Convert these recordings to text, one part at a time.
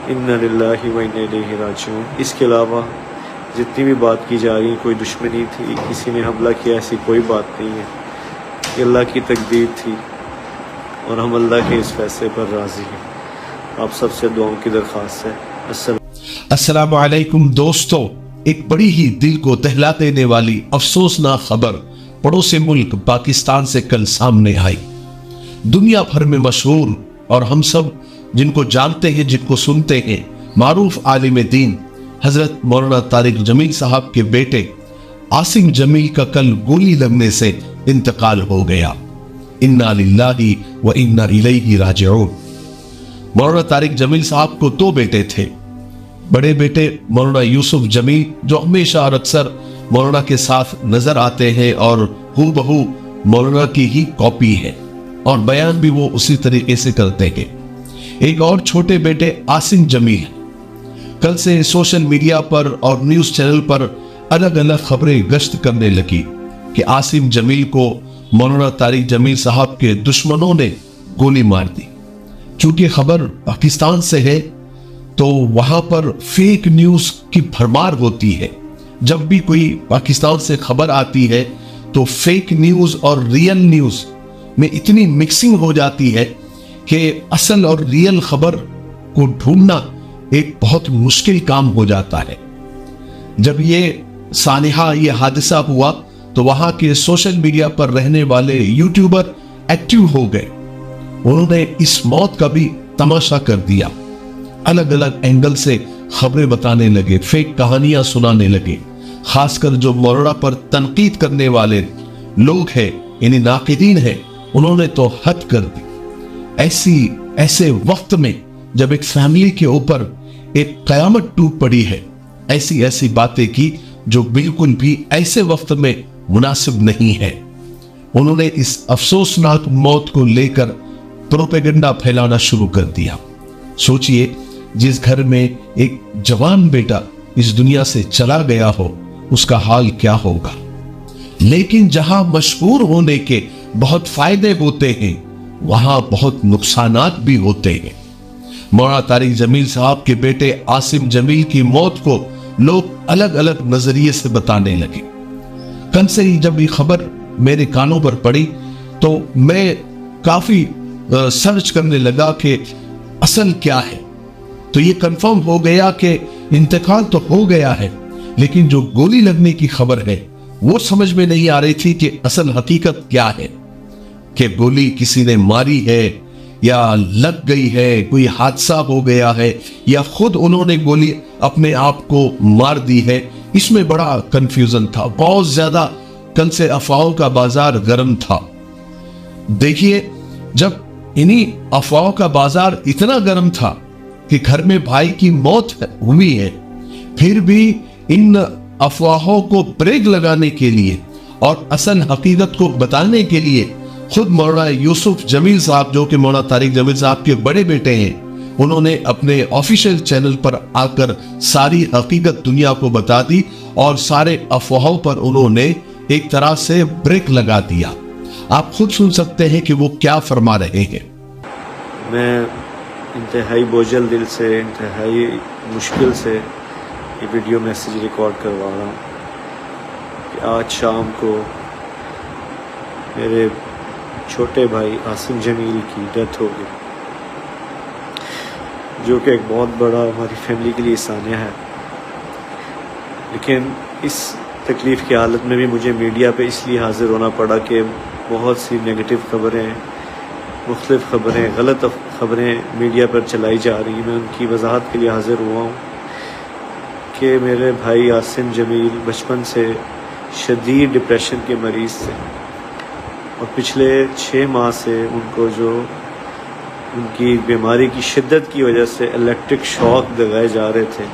انا للہ و انا الیہ راجعون۔ اس کے علاوہ جتنی بھی بات کی جا رہی ہے، کوئی دشمنی تھی، کسی نے حملہ کیا، ایسی کوئی بات نہیں ہے۔ یہ اللہ کی تقدیر تھی اور ہم اللہ کے اس فیصلے پر راضی ہیں۔ آپ سب سے دعاؤں کی درخواست ہے۔ السلام علیکم دوستو، ایک بڑی ہی دل کو دہلا دینے والی افسوسناک خبر پڑوسی ملک پاکستان سے کل سامنے آئی۔ دنیا بھر میں مشہور اور ہم سب جن کو جانتے ہیں، جن کو سنتے ہیں، معروف عالم دین حضرت مولانا طارق جمیل صاحب کے بیٹے عاصم جمیل کا کل گولی لگنے سے انتقال ہو گیا۔ انا للہ و انا الیہ راجعون۔ مولانا طارق جمیل صاحب کو دو بیٹے تھے۔ بڑے بیٹے مولانا یوسف جمیل جو ہمیشہ اور اکثر مولانا کے ساتھ نظر آتے ہیں اور ہو بہو مولانا کی ہی کاپی ہے اور بیان بھی وہ اسی طریقے سے کرتے ہیں۔ ایک اور چھوٹے بیٹے عاصم جمیل، کل سے سوشل میڈیا پر اور نیوز چینل پر الگ الگ خبریں گشت کرنے لگی کہ عاصم جمیل کو مولانا طارق جمیل صاحب کے دشمنوں نے گولی مار دی۔ چونکہ خبر پاکستان سے ہے تو وہاں پر فیک نیوز کی بھرمار ہوتی ہے۔ جب بھی کوئی پاکستان سے خبر آتی ہے تو فیک نیوز اور ریئل نیوز میں اتنی مکسنگ ہو جاتی ہے کہ اصل اور ریئل خبر کو ڈھونڈنا ایک بہت مشکل کام ہو جاتا ہے۔ جب یہ سانحہ، یہ حادثہ ہوا تو وہاں کے سوشل میڈیا پر رہنے والے یوٹیوبر ایکٹیو ہو گئے۔ انہوں نے اس موت کا بھی تماشا کر دیا، الگ الگ اینگل سے خبریں بتانے لگے، فیک کہانیاں سنانے لگے۔ خاص کر جو مولانا پر تنقید کرنے والے لوگ ہیں، یعنی ناقدین ہیں، انہوں نے تو حد کر دی۔ ایسے وقت میں جب ایک فیملی کے اوپر ایک قیامت ٹوٹ پڑی ہے، ایسی باتیں کی جو بالکل بھی ایسے وقت میں مناسب نہیں ہے۔ انہوں نے اس افسوسناک موت کو لے کر پروپیگنڈا پھیلانا شروع کر دیا۔ سوچئے جس گھر میں ایک جوان بیٹا اس دنیا سے چلا گیا ہو، اس کا حال کیا ہوگا۔ لیکن جہاں مشہور ہونے کے بہت فائدے ہوتے ہیں، وہاں بہت نقصانات بھی ہوتے ہیں۔ مولانا طارق جمیل صاحب کے بیٹے عاصم جمیل کی موت کو لوگ الگ الگ نظریے سے بتانے لگے۔ کل سے ہی جب یہ خبر میرے کانوں پر پڑی تو میں کافی سرچ کرنے لگا کہ اصل کیا ہے۔ تو یہ کنفرم ہو گیا کہ انتقال تو ہو گیا ہے، لیکن جو گولی لگنے کی خبر ہے وہ سمجھ میں نہیں آ رہی تھی کہ اصل حقیقت کیا ہے، کہ گولی کسی نے ماری ہے یا لگ گئی ہے، کوئی حادثہ ہو گیا ہے، یا خود انہوں نے گولی اپنے آپ کو مار دی ہے۔ اس میں بڑا کنفیوژن تھا، بہت زیادہ کل سے افواہوں کا بازار گرم تھا۔ دیکھیے، جب انہی افواہوں کا بازار اتنا گرم تھا کہ گھر میں بھائی کی موت ہوئی ہے، پھر بھی ان افواہوں کو بریک لگانے کے لیے اور اصل حقیقت کو بتانے کے لیے خود مولانا یوسف جمیل صاحب، جو کہ مولانا طارق جمیل صاحب کے بڑے بیٹے ہیں، انہوں نے اپنے آفیشیل چینل پر آ کر ساری حقیقت دنیا کو بتا دی اور سارے افواہوں پر انہوں نے ایک طرح سے بریک لگا دیا۔ آپ خود سن سکتے ہیں کہ وہ کیا فرما رہے ہیں۔ میں انتہائی بوجھل دل سے، انتہائی مشکل سے یہ ویڈیو میسیج ریکارڈ کروا رہا ہوں کہ آج شام کو میرے چھوٹے بھائی عاصم جمیل کی ڈیتھ ہو گئی، جو کہ ایک بہت بڑا ہماری فیملی کے لیے سانحہ ہے۔ لیکن اس تکلیف کی حالت میں بھی مجھے میڈیا پہ اس لیے حاضر ہونا پڑا کہ بہت سی نیگیٹو خبریں، مختلف خبریں، غلط خبریں میڈیا پر چلائی جا رہی ہیں۔ میں ان کی وضاحت کے لیے حاضر ہوا ہوں کہ میرے بھائی عاصم جمیل بچپن سے شدید ڈپریشن کے مریض تھے اور پچھلے 6 ماہ سے ان کو جو ان کی بیماری کی شدت کی وجہ سے الیکٹرک شاک لگائے جا رہے تھے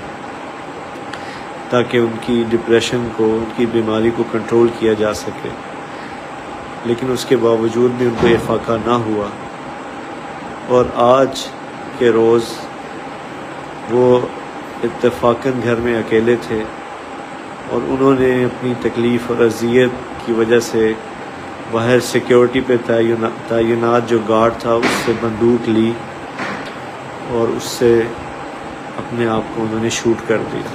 تاکہ ان کی ڈپریشن کو، ان کی بیماری کو کنٹرول کیا جا سکے، لیکن اس کے باوجود بھی ان کو یہ فاقہ نہ ہوا۔ اور آج کے روز وہ اتفاقاً گھر میں اکیلے تھے اور انہوں نے اپنی تکلیف اور اذیت کی وجہ سے باہر سیکیورٹی پہ تعینات جو گارڈ تھا اس سے بندوق لی اور اس سے اپنے آپ کو انہوں نے شوٹ کر دیا۔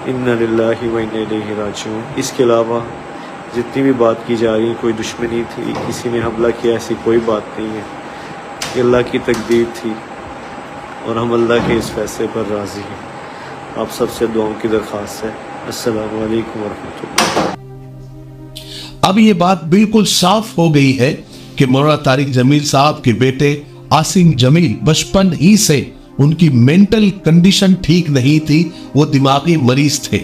انا للہ و انا الیہ راجعون۔ اس کے علاوہ جتنی بھی بات کی جا رہی ہے، کوئی دشمنی تھی، کسی نے حملہ کیا، ایسی کوئی بات نہیں ہے۔ یہ اللہ کی تقدیر تھی اور ہم اللہ کے اس فیصلے پر راضی ہیں۔ آپ سب سے دعاؤں کی درخواست ہے۔ السلام علیکم ورحمۃ اللہ۔ اب یہ بات بالکل صاف ہو گئی ہے کہ مولانا طارق جمیل صاحب کے بیٹے عاصم جمیل بچپن ہی سے ان کی مینٹل کنڈیشن ٹھیک نہیں تھی، وہ دماغی مریض تھے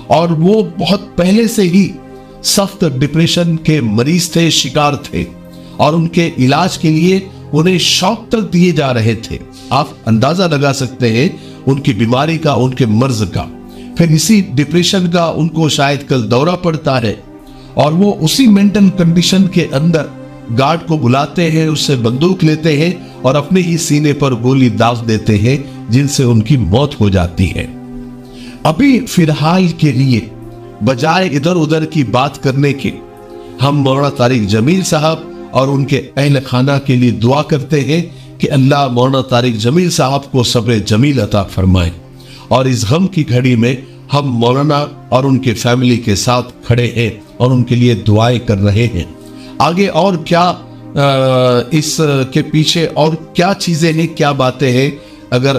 اور وہ بہت پہلے سے ہی سخت ڈپریشن کے مریض تھے، شکار تھے، اور ان کے علاج کے لیے انہیں شوق تک دیے جا رہے تھے۔ آپ اندازہ لگا سکتے ہیں ان کی بیماری کا، ان کے مرض کا۔ پھر اسی ڈپریشن کا ان کو شاید کل دورہ پڑتا ہے اور وہ اسی مینٹل کنڈیشن کے اندر گارڈ کو بلاتے ہیں، اس سے بندوق لیتے ہیں اور اپنے ہی سینے پر گولی داغ دیتے ہیں، جن سے ان کی موت ہو جاتی ہے۔ ابھی فی الحال کے لیے بجائے ادھر ادھر کی بات کرنے کے، ہم مولانا طارق جمیل صاحب اور ان کے اہل خانہ کے لیے دعا کرتے ہیں کہ اللہ مولانا طارق جمیل صاحب کو صبر جمیل عطا فرمائے، اور اس غم کی گھڑی میں ہم مولانا اور ان کے فیملی کے ساتھ کھڑے ہیں اور ان کے لیے دعائیں کر رہے ہیں۔ آگے اور کیا اس کے پیچھے اور کیا چیزیں ہیں، کیا باتیں ہیں، اگر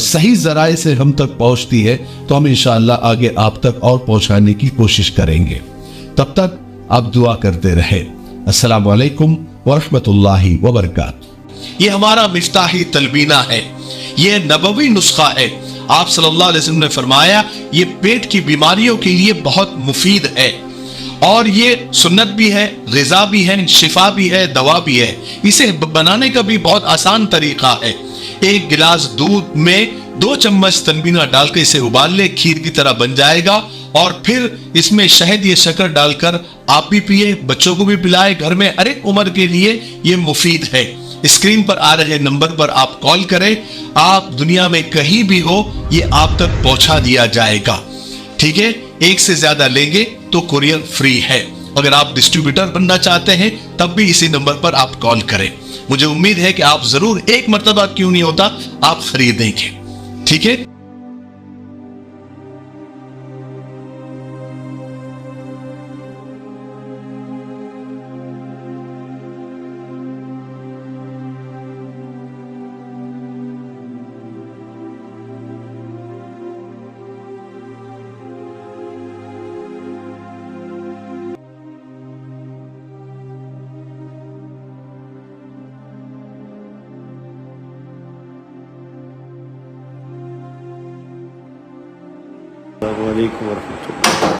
صحیح ذرائع سے ہم تک پہنچتی ہے تو ہم انشاءاللہ آگے آپ تک اور پہنچانے کی کوشش کریں گے۔ تب تک آپ دعا کرتے رہے۔ السلام علیکم ورحمۃ اللہ وبرکاتہ۔ یہ ہمارا مفتاحی تلبینہ ہے، یہ نبوی نسخہ ہے۔ آپ صلی اللہ علیہ وسلم نے فرمایا یہ پیٹ کی بیماریوں کے لیے بہت مفید ہے، اور یہ سنت بھی ہے، غذا بھی ہے، شفا بھی ہے، دوا بھی ہے۔ اسے بنانے کا بھی بہت آسان طریقہ ہے۔ ایک گلاس دودھ میں 2 چمچ تنبینہ ڈال کے اسے ابال لے، کھیر کی طرح بن جائے گا، اور پھر اس میں شہد یا شکر ڈال کر آپ بھی پیئے، بچوں کو بھی پلائے، گھر میں ہر ایک عمر کے لیے یہ مفید ہے۔ اسکرین پر آ رہے نمبر پر آپ کال کریں، آپ دنیا میں کہیں بھی ہو یہ آپ تک پہنچا دیا جائے گا، ٹھیک ہے؟ ایک سے زیادہ لیں گے تو کوریئر فری ہے۔ اگر آپ ڈسٹریبیوٹر بننا چاہتے ہیں تب بھی اسی نمبر پر آپ کال کریں۔ مجھے امید ہے کہ آپ ضرور ایک مرتبہ کیوں نہیں ہوتا آپ خریدیں گے، ٹھیک ہے؟ السلام علیکم ورحمۃ اللہ۔